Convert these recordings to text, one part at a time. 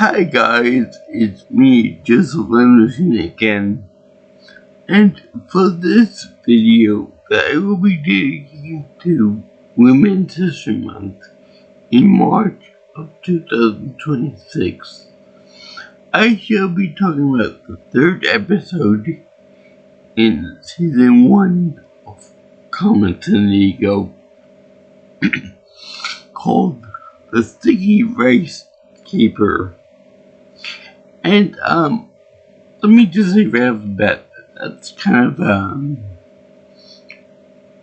Hi guys, it's me, S01 again, and for this video that I will be dedicating to Women's History Month in March of 2026, I shall be talking about the third episode in Season 1 of Carmen Sandiego called The Sticky Rice Keeper. And let me just say right off the bat, that's kind of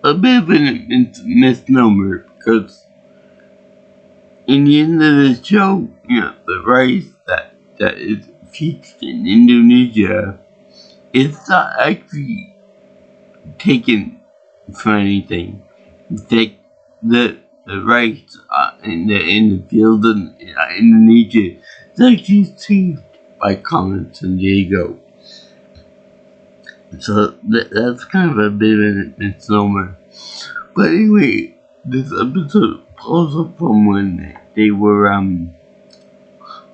a bit of a misnomer, because in the end of the show, the rice that is featured in Indonesia is not actually taken for anything. It's like the rice in the field in Indonesia is actually saved by Carmen Sandiego. So that's kind of a bit of a misnomer. But anyway, this episode pulls up from when they were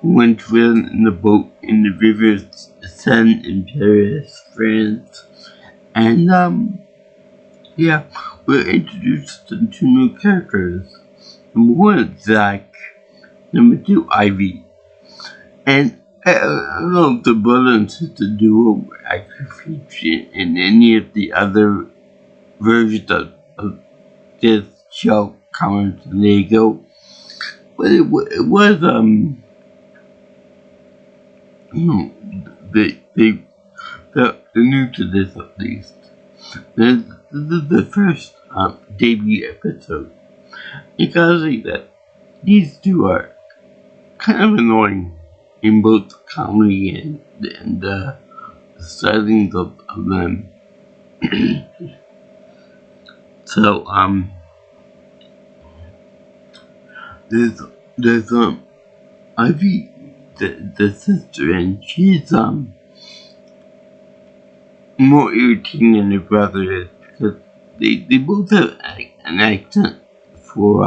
went sailing in the boat in the rivers Seine in Paris, France. And we're introduced to two new characters. Number one is Zach, number two Ivy. And I don't know if the brother and sister duo were actually featured in any of the other versions of this show, Carmen Sandiego, but it was they're new to this at least. This is the first debut episode. You gotta say that these two are kind of annoying in both comedy and the settings of them. So there's Ivy, the sister, and she's more irritating than her brother is, because they both have an accent for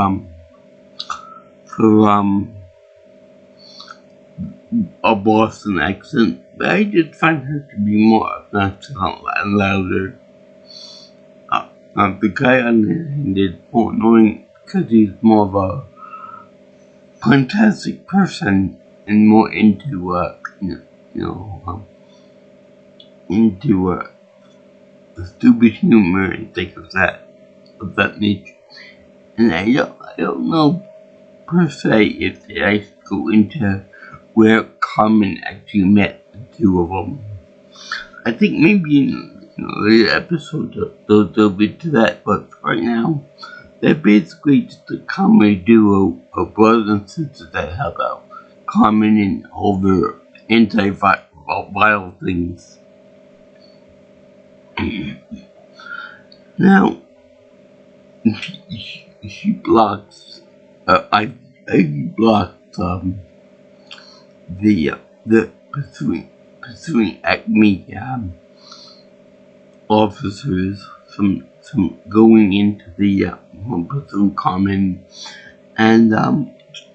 a Boston accent, but I just find her to be more obnoxious and louder. The guy on the end is more annoying because he's more of a fantastic person and more into stupid humor and things of that nature. And I don't know per se if they actually go into where Carmen actually met the two of them. I think maybe in later episodes they'll get to that, but right now they're basically just a comedy duo of brothers and sisters that help out Carmen in all their anti-viral things. Now, she blocks. I blocked the pursuing Acme officers from going into the pursuing Carmen, and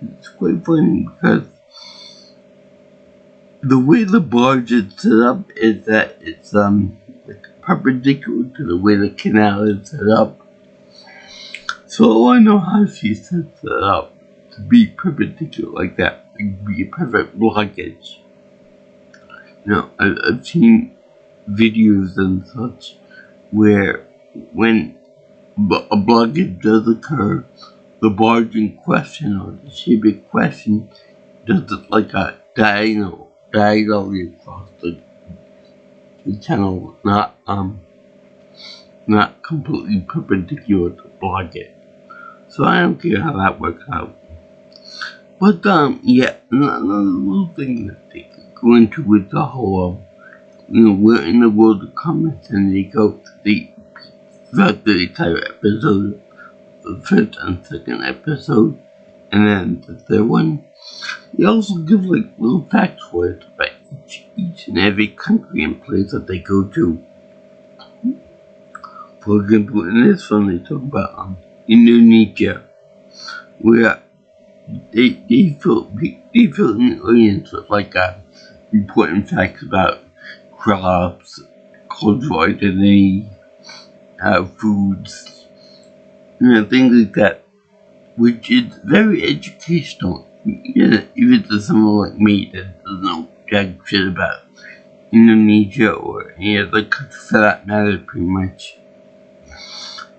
it's quite funny because the way the barge is set up is that it's perpendicular to the way the canal is set up. So I know how she sets it up to be perpendicular like that, to be a perfect blockage. I've seen videos and such where when a blockage does occur, the barge in question or the ship in question does it like a diagonally across the channel, not completely perpendicular to block it. So I don't care how that works out. But another little thing that they could go into with the whole we're in the world of comments, and they go throughout the entire episode, the first and second episode, and then the third one. They also give little factoids about each and every country and place that they go to. For example, in this one they talk about Indonesia, where they fill in the audience with like important facts about crops, cultural identity, foods, things like that, which is very educational. Even to someone like me that doesn't know jack shit about Indonesia or any other country for that matter, pretty much.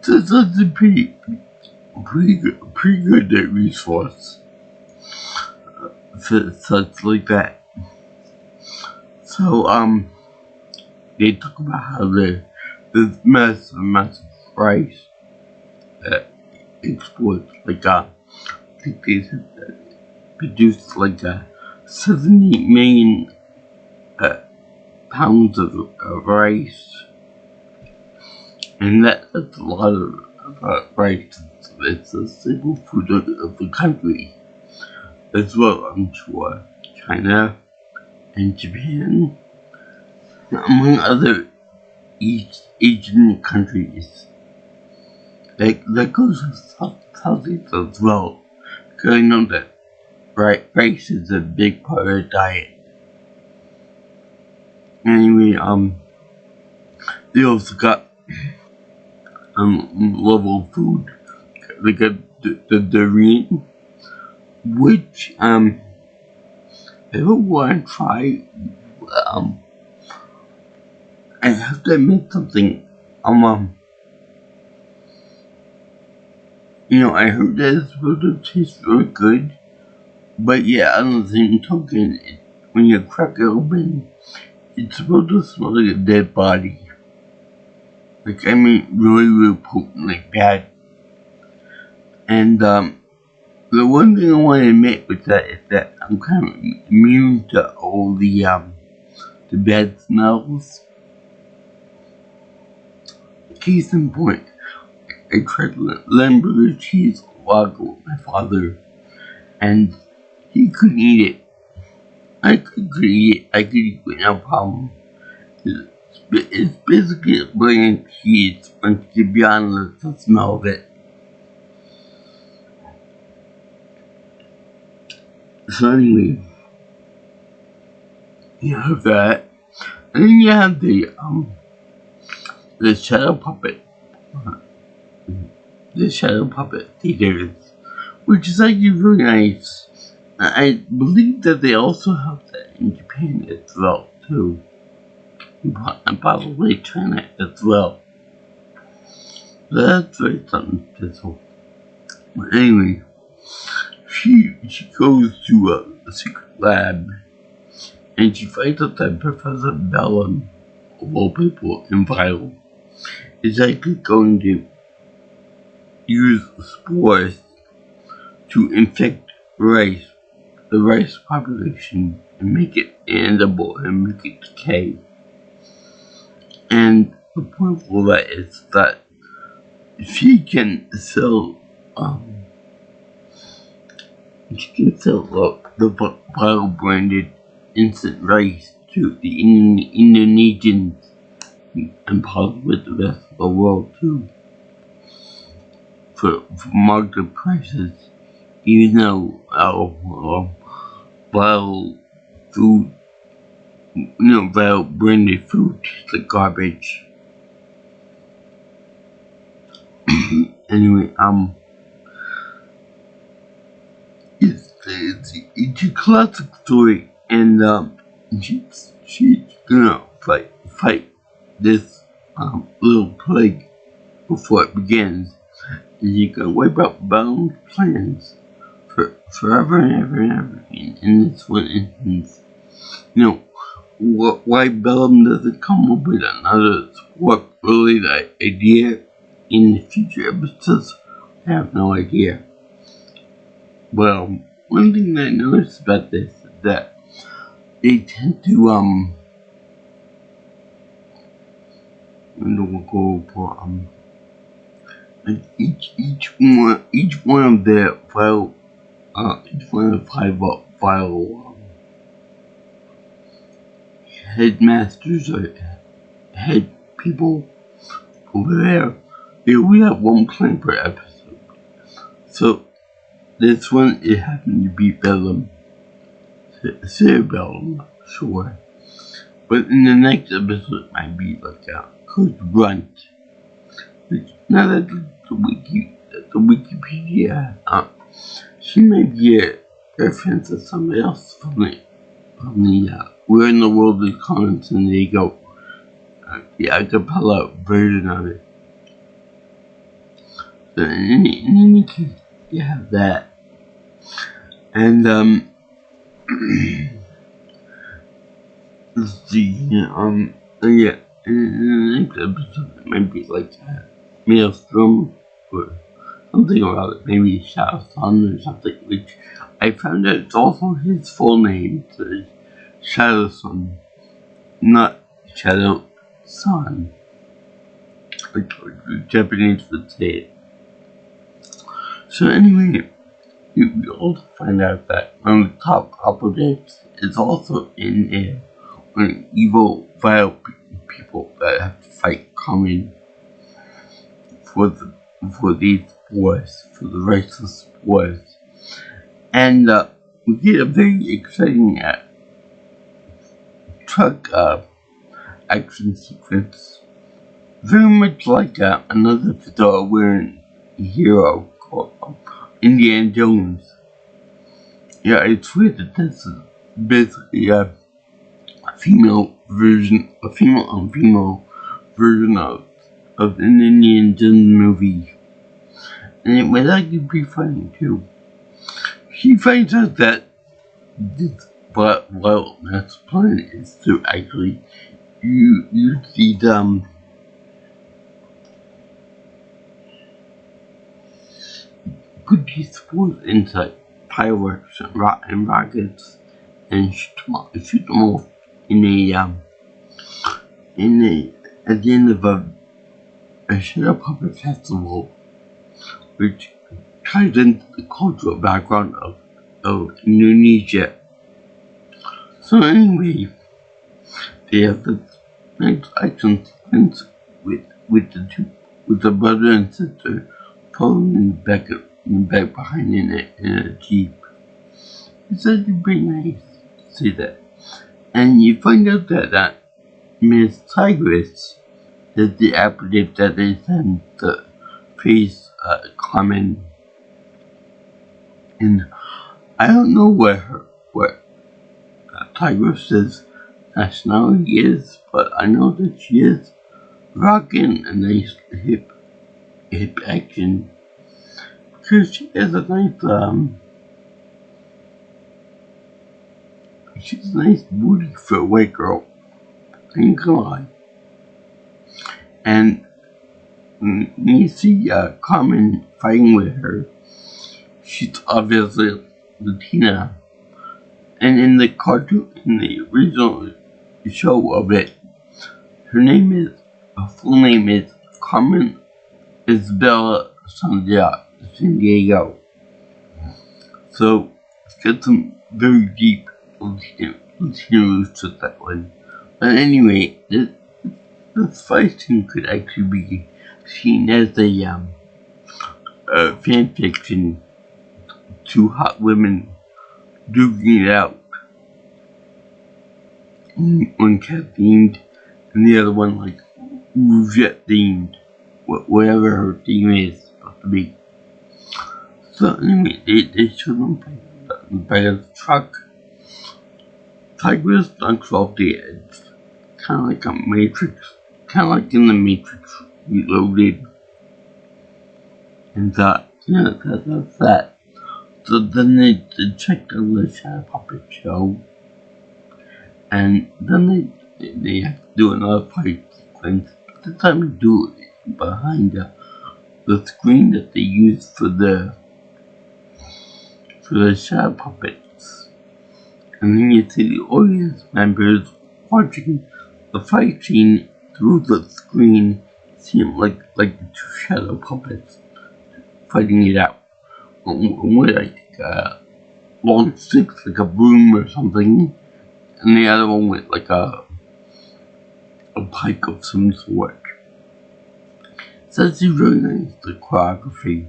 So it's a pretty good resource for such like that. So they talk about how there's massive rice exports, like I think they produced like 70 million pounds of rice, and that's a lot of rice. It's a staple food of the country as well. I'm sure China and Japan, among other East Asian countries. That goes with Southeast as well, because I know that rice is a big part of their diet. Anyway, they also got level food. They got the durian, which I don't want to try. I have to admit something. I heard that it's supposed to taste really good, but yeah, on the same token, when you crack it open, it's supposed to smell like a dead body. Like, I mean, really potent, like bad. And the one thing I want to admit with that is that I'm kind of immune to all the bad smells. Case in point, I tried Limburger cheese a while ago with my father, and he couldn't eat it. I could eat it. I could eat it, no problem. It's basically bland cheese once you get beyond the smell of it. So anyway, you have that, and then you have the shadow puppet. The shadow puppet theaters, which is actually really nice. I believe that they also have that in Japan as well too, and possibly China as well. But that's very something special. But anyway, she goes to a secret lab, and she finds out that Professor Bellum, of all people in Vital, is actually going to use spores to infect the rice population, and make it edible and make it decay. And the point of all that is that she can sell the Vital branded instant rice to the Indonesians and possibly the rest of the world too, for market prices, even though Vital food, Vital branded food tastes like garbage. Anyway, it's a classic story, and she's gonna fight this little plague before it begins, and she's gonna wipe out Bellum's plans for forever and ever and ever. In this one instance, why Bellum doesn't come up with another sport-related idea in the future episodes, I have no idea. Well, one thing that I noticed about this is that they tend to go for like each one of the Vital headmasters or head people over there, they only have one plan per episode. So this one, it happened to be Bellum. Cerebellum, sure. But in the next episode, it might be like Coach Brunt. Which, now that the Wikipedia, she may be a reference to somebody else from the Where in the World is Carmen, Sandiego, the acapella version of it. So in any case, you have that. And, let's see, yeah, in the next episode, it might be like Maelstrom or something about it, maybe Shadow Sun or something, which I found out it's also his full name, so it's Shadow Sun, not Shadow Sun, like the Japanese would say it. So anyway, we also find out that one of the top operatives is also in there, an evil, vile people that have to fight Carmen for these wars, for the raceless wars. And we get a very exciting truck action sequence, very much like another fedora-wearing hero called Indiana Jones. Yeah, it's weird that this is basically a female on female version of an Indiana Jones movie. And it was actually pretty funny too. She finds out that this master plan is to actually use these good force into fireworks and rockets and shoot them off at the end of a shadow puppet festival, which ties into the cultural background of Indonesia. So anyway, they have this nice action sequence with the brother and sister following in the back behind in a Jeep. It's actually pretty nice to see that. And you find out that Miss Tigress is the operative that they send to face Carmen. And I don't know what Tigress's nationality is, but I know that she is rocking a nice hip action, because she has a nice she's a nice booty for a white girl. I ain't gonna lie. And when you see Carmen fighting with her, she's obviously Latina. And in the cartoon, in the original show of it, her full name is Carmen Isabella Sandiego. So it's got some very deep Latina roots to that one. But anyway, this fight scene could actually be seen as a fan fiction. Two hot women duking it out. One cat themed, and the other one like Rougette themed, whatever her theme is supposed to be. So anyway, they show them in the back of the truck. Tigress dunks off the edge, kind of like a Matrix, kind of like in the Matrix Reloaded. And that's that. So then they checked out the Shadow Puppet show, and then they have to do another fight sequence. But this time they do it behind the screen that they use for the Shadow Puppets. And then you see the audience members watching the fight scene through the screen, seem like the two Shadow Puppets fighting it out. With like long sticks, like a broom or something, and the other one with like a pike of some sort. So it's really nice, the choreography.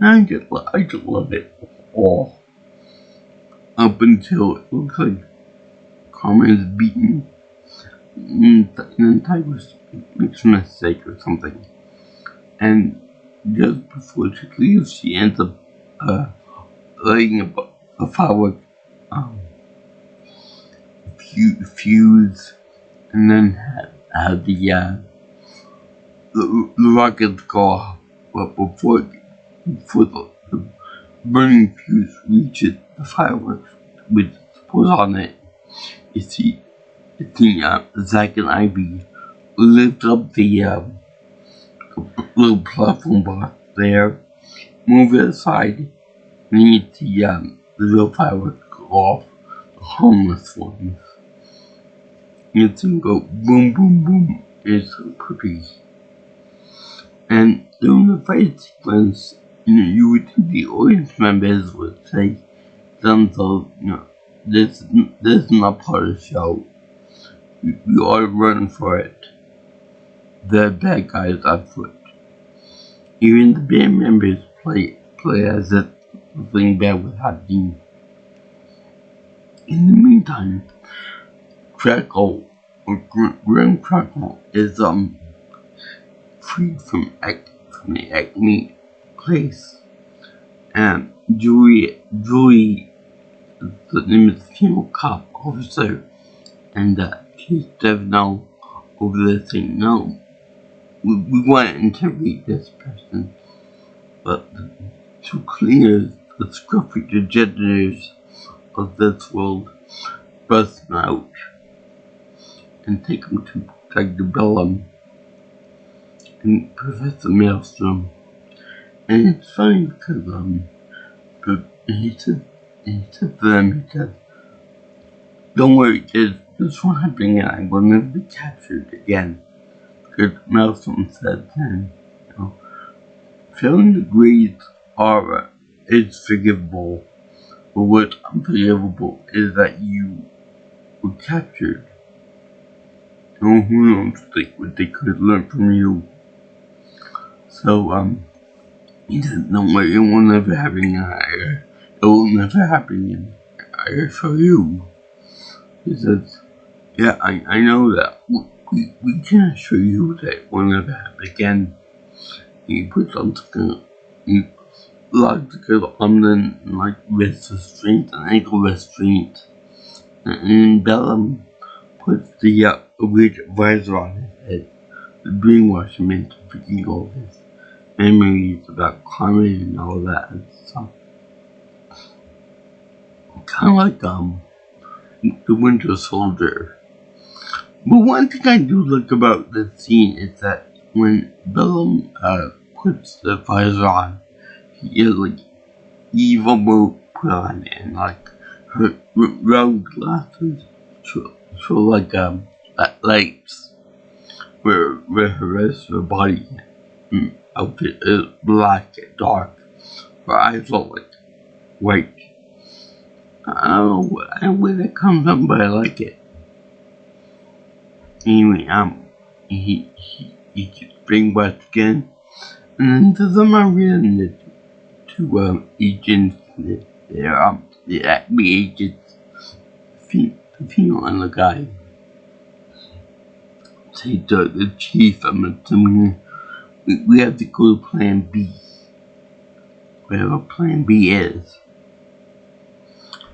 I just love it all. Up until it looks like Carmen is beaten, and then Tigress makes a mistake or something. And just before she leaves, she ends up lighting a firework fuse, and then have the rockets go off. But before the burning fuse reaches the fireworks with put on it, you see Zack and Ivy lift up the little platform box there, move it aside, and you see the real fireworks go off, the harmless ones. You see them go boom, boom, boom. It's so pretty. And during the fight sequence, you would think the audience members would say thumbs up, this is not part of the show. We are running for it. The bad guys are for it. Even the band members play as if nothing bad was happening. In the meantime, Crackle, or Graham Crackle, is freed from the Acme place, and Julie, the name of the female cop officer, and Chief Devno over there saying, no, we want to interrogate this person, but to clear the scruffy degenerates of this world bust them out and take them to Dr. Bellum and Professor Maelstrom. And it's funny because he said to them, he said, don't worry, this won't happen again, I will never be captured again. Because Maelstrom said then, failing the grades is forgivable, but what's unforgivable is that you were captured. Who knows what they could learn from you. So, he said, don't worry, it will never happen again. It will never happen again. I assure you. He says, yeah, I know that. We can assure you that it will never happen again. He puts on he locks together arm like wrist restraint and ankle restraint. And then Bellum puts the weird visor on his head, the brainwash him into forgetting all his memories about Carmen and all that and stuff. Kind of like the Winter Soldier. But one thing I do like about this scene is that when Bellum puts the visor on, he has like evil mode put on and like her round glasses show like lights where her rest of her body outfit is black and dark. Her eyes look like white. I don't know where that comes from, but I like it. Anyway, he gets brainwashed again, and then for some reason the two agents, the Acme agents, the female and the guy, say to the chief, I'm assuming we have to go to Plan B, whatever Plan B is.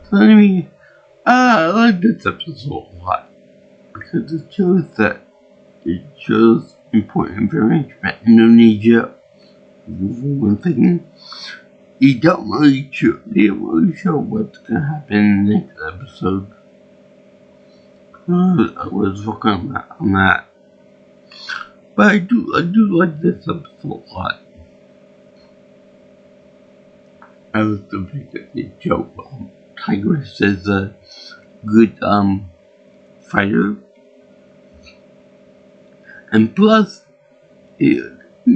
So anyway, I like this episode a lot because it shows important information about Indonesia. One thing, they don't really show what's gonna happen in the next episode. I was working on that, but I do like this episode a lot. I was the big joke. Tigress is a good fighter, and plus they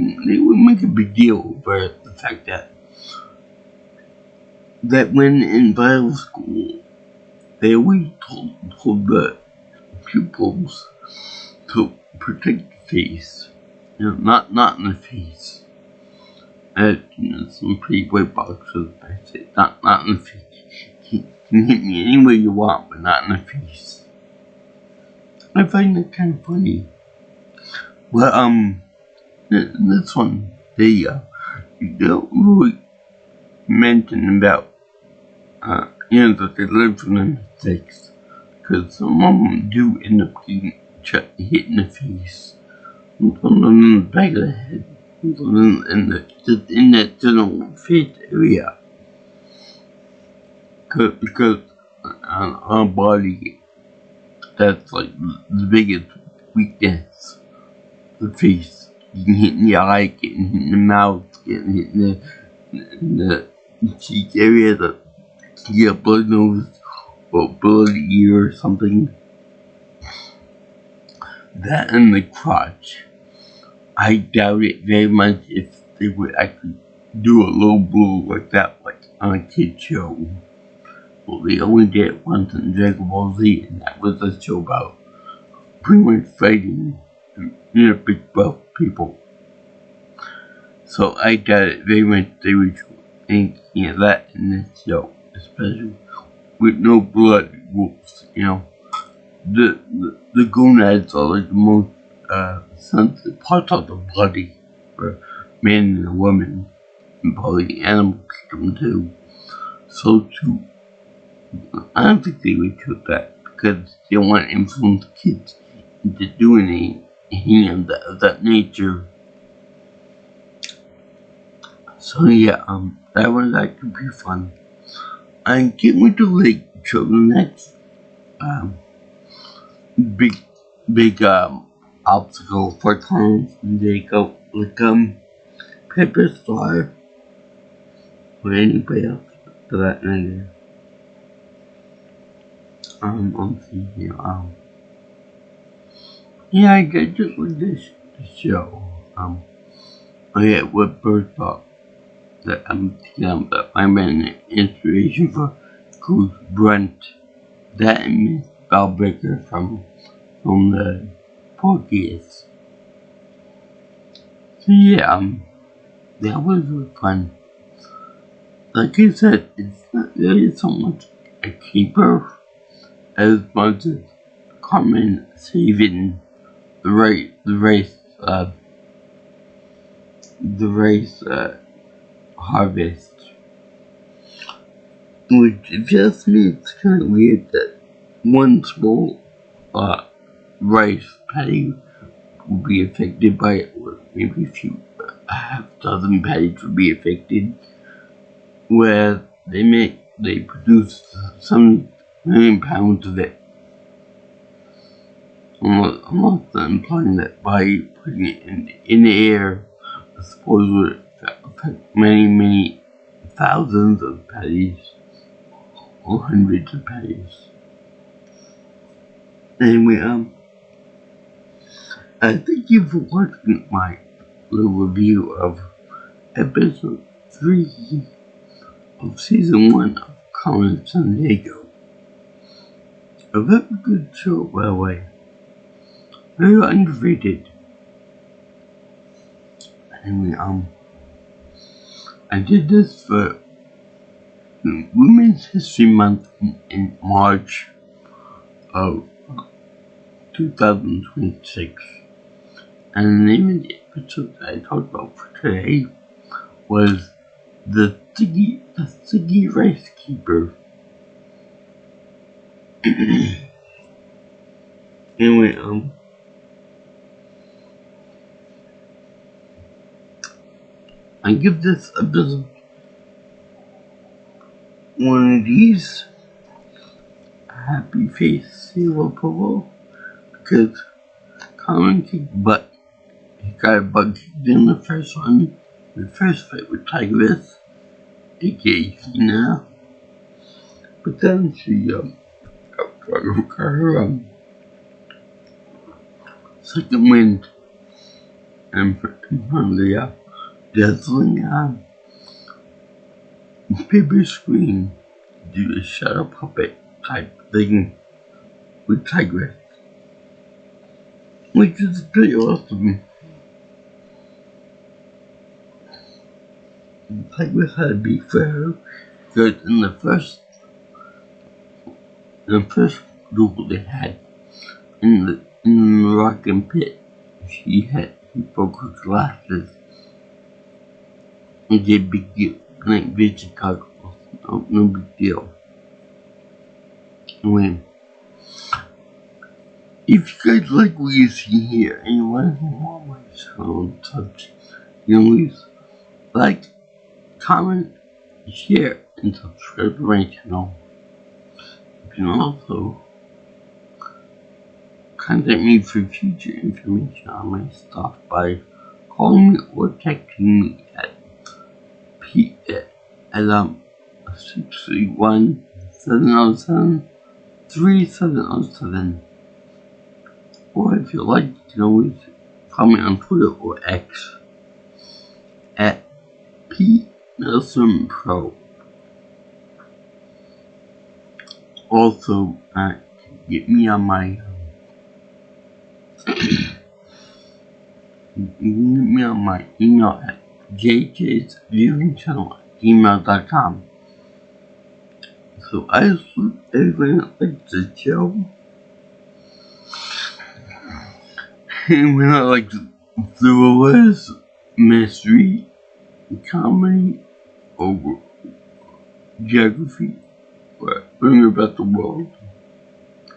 would make a big deal over the fact that when in Bible school they always told the pupils to protect the face, not in the face, some pretty great boxers. I say not in the face. You can hit me any way you want, but not in the face. I find that kind of funny. Well, this one, they don't really mention about, that they learn from their mistakes. Because some of them do end up getting hit in the face. Some of them in the back of the head. Some of them in that general face area. Because our body, that's like the biggest weakness. The face. You can hit in the eye, getting hit in the mouth, getting hit in the cheek area, the blood nose, or bloody ear or something. That and the crotch. I doubt it very much if they would actually do a low blow like that, like on a kid show. Well, they only did it once in Dragon Ball Z, and that was a show about pretty much fighting, big buff people. So I doubt it very much they would do anything of that in this show, especially with no blood rules, The gonads are like the most sensitive parts of the body for man and a woman, and probably animal kingdom too. So too, I don't think they would do that because they don't want to influence kids into doing anything of that nature. So yeah, that was actually pretty fun. I can't wait to show the next big obstacle for Carmen Sandiego, like Pepper Star or anybody else for that matter. I'm seeing here. Yeah, I just like this show. I had what bird thought that that I been an inspiration for Goose Brunt. That and Miss Bellbreaker from the podcast. So yeah, that was really fun. Like I said, it's not really so much a keeper as much as Carmen saving the race harvest. Which just means kind of weird that one small rice paddy will be affected by it, or maybe a half dozen paddies will be affected, where they produce some million pounds of it. I'm not implying that by putting it in the air, I suppose would affect many thousands of paddies or hundreds of paddies. Anyway, thank you for watching my little review of episode 3 of season 1 of Carmen Sandiego. A very good show, by the way. Very underrated. Anyway, I did this for Women's History Month in March of 2026. And the name of the episode that I talked about for today was the Sticky Rice Keeper. Anyway, I give this episode one of these happy face seal approval because Carmen kicked butt. He got a butt kicked in the first one, the first fight with Tigress, aka Cena. But then she got her second wind and from the dazzling paper screen do a shadow puppet type thing with Tigress, which is pretty awesome. like we had to be fair, because in the first duel they had in the rocking pit, she broke her glasses and did big deal, like vision goggles, no big deal. When if you guys like what you see here and you want to hear more of my sound touch, you can always like, comment, share, and subscribe to my channel. You can also contact me for future information on my stuff by calling me or texting me at 631-707-3707. Or if you like, you can always comment on Twitter or X at P_Pro. Also, get me on my email at jjsviewingchannel@gmail.com. So I hope everyone likes the show. And when I like the thrillers, mystery, comedy, or geography, or learning about the world,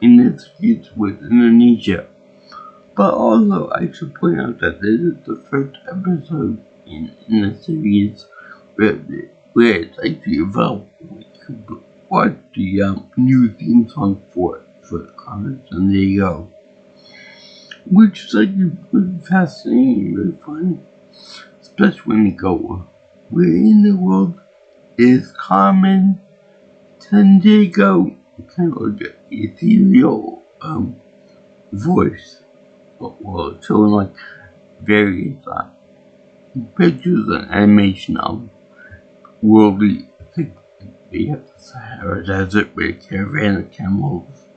in this case with Indonesia. But also, I should point out that this is the first episode in the series where it's actually available. You can watch the new theme song for Carmen, Sandiego, which is actually really fascinating, really fun, especially when you go, where in the world is Carmen, Sandiego, kind of like an ethereal voice. Well, showing like various pictures and animation of worldly. I think they have the Sahara Desert with a caravan of camels.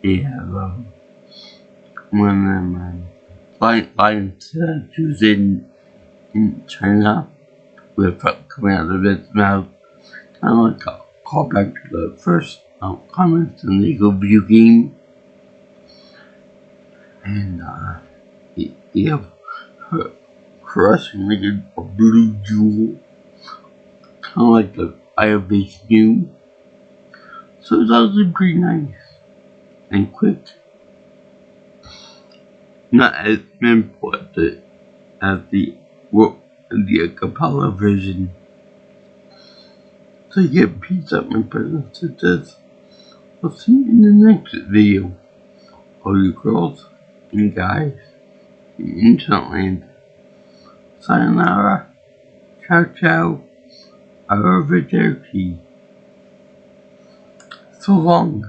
They have one of them lion statues in China with coming out of its mouth, kind of like a callback to the first comments in the video game. And you have her crushing like a blue jewel, kind of like the Eye of Vishnu. So it's actually pretty nice and quick. Not as memorable as the acapella version. So yeah, peace out, my brothers and sisters. I'll see you in the next video. All you girls and guys in Internet Land. Sayonara, ciao ciao, arrivederci. So long.